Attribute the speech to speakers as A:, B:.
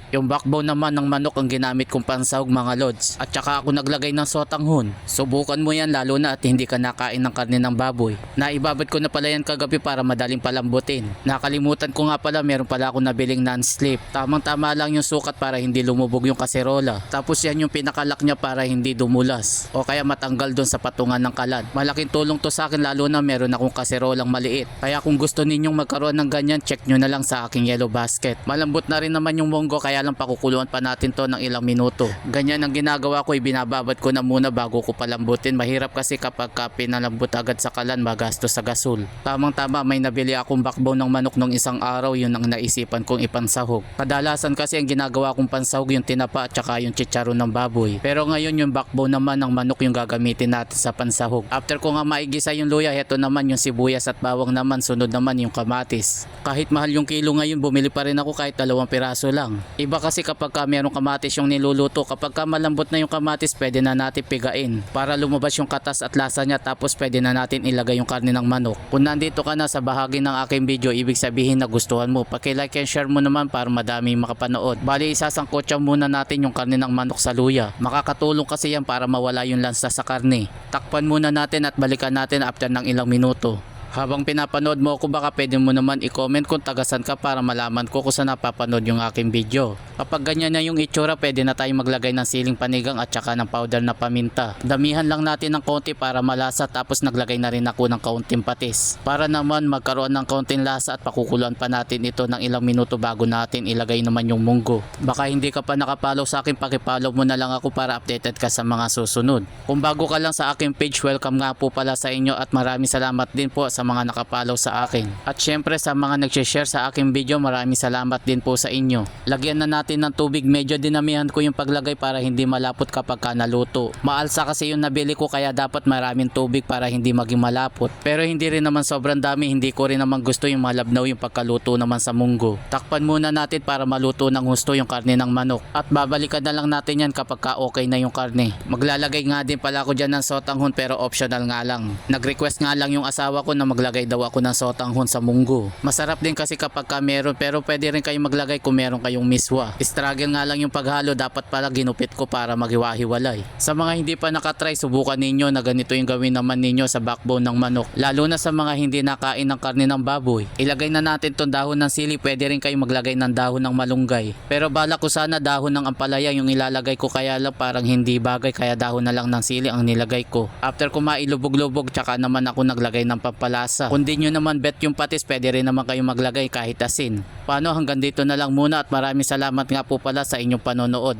A: Yung backbone naman ng manok ang ginamit kong pansahog mga lods. At saka ako naglagay ng sotanghon. Subukan mo yan lalo na at hindi ka nakain ng karne ng baboy. Naibabad ko na pala yan kagabi para madaling palambutin. Nakalimutan ko nga pala meron pala ako nabiling non-slip. Tamang tama lang yung sukat para hindi lumubog yung kaserola. Tapos yan yung pinakalak niya para hindi dumulas. O kaya matanggal doon sa patungan ng kalan. Malaking tulong to sa akin lalo na meron akong kaserolang maliit. Kaya kung gusto ninyong magkaroon ng ganyan, check nyo na lang sa aking yellow basket. Malambot na rin naman yung munggo kaya lang pakukuluan pa natin to ng ilang minuto. Ganyan ang ginagawa ko, ibinababad ko na muna bago ko palambutin. Mahirap kasi kapag pinalambot agad sa kalan, magastos sa gasol. Tamang tama, may nabili akong backbone ng manok nung isang araw, yun ang naisipan kong ipansahog. Kadalasan kasi ang ginagawa kong pansahog yung tinapa at saka yung chicharon ng baboy. Pero ngayon yung backbone naman ng manok yung gagamitin natin sa pansahog. After ko nga maigisa yung luya, heto naman yung sibuyas at bawang naman, sunod naman yung kamatis. Kahit mahal yung kilo ngayon, bumili pa rin ako kahit 2 piraso lang. Iba kasi kapag merong kamatis yung niluluto, kapag malambot na yung kamatis, pwede na natin pigain para lumabas yung katas at lasa niya, tapos pwede na natin ilagay yung karne ng manok. Kung nandito ka na sa bahagi ng aking video, ibig sabihin nagustuhan mo. Paki-like and share mo naman para madami makapanood. Bali, isasangkotsa muna natin yung karne ng manok sa luya. Makakatulong kasi yan para mawala yung lansa sa karne. Takpan muna natin at balikan natin after ng ilang minuto. Habang pinapanood mo ako, baka pwede mo naman i-comment kung tagasan ka para malaman ko kung saan napapanood yung aking video. Kapag ganyan na yung itsura, pwede na tayong maglagay ng siling panigang at saka ng powder na paminta. Damihan lang natin ng konti para malasa, tapos naglagay na rin ako ng kaunting patis. Para naman magkaroon ng kaunting lasa at pakukuluan pa natin ito ng ilang minuto bago natin ilagay naman yung munggo. Baka hindi ka pa nakapollow sa akin, pakipollow mo na lang ako para updated ka sa mga susunod. Kung bago ka lang sa aking page, welcome nga po pala sa inyo at maraming salamat din po sa mga nakapollow sa akin. At syempre sa mga nag-share sa aking video, maraming salamat din po sa inyo. Lagyan na natin ng tubig, medyo dinamihan ko yung paglagay para hindi malapot kapag naluto. Maalsa kasi yung nabili ko kaya dapat maraming tubig para hindi maging malapot. Pero hindi rin naman sobrang dami, hindi ko rin naman gusto yung malabnaw yung pagkaluto naman sa munggo. Takpan muna natin para maluto ng husto yung karne ng manok. At babalikan na lang natin yan kapag okay na yung karne. Maglalagay nga din pala ako dyan ng sotanghon pero optional nga lang. Nag-request nga lang yung asawa ko na maglagay daw ako ng sotanghon sa munggo. Masarap din kasi kapag meron, pero pwede rin kayong maglagay kung meron kayong miswa. Struggle nga lang yung paghalo, dapat pala ginupit ko para maghiwa-hiwalay. Sa mga hindi pa nakatry, subukan ninyo na ganito yung gawin naman ninyo sa backbone ng manok. Lalo na sa mga hindi nakain ng karne ng baboy. Ilagay na natin tong dahon ng sili, pwede rin kayong maglagay ng dahon ng malunggay. Pero bala ko sana dahon ng ampalaya yung ilalagay ko, kaya lang parang hindi bagay, kaya dahon na lang ng sili ang nilagay ko. After ko mailubog-lubog, tsaka naman ako naglagay ng pampalasa. Kung di nyo naman bet yung patis, pwede rin naman kayong maglagay kahit asin. Paano, hanggang dito na lang muna at maraming salamat nga po pala sa inyong panonood.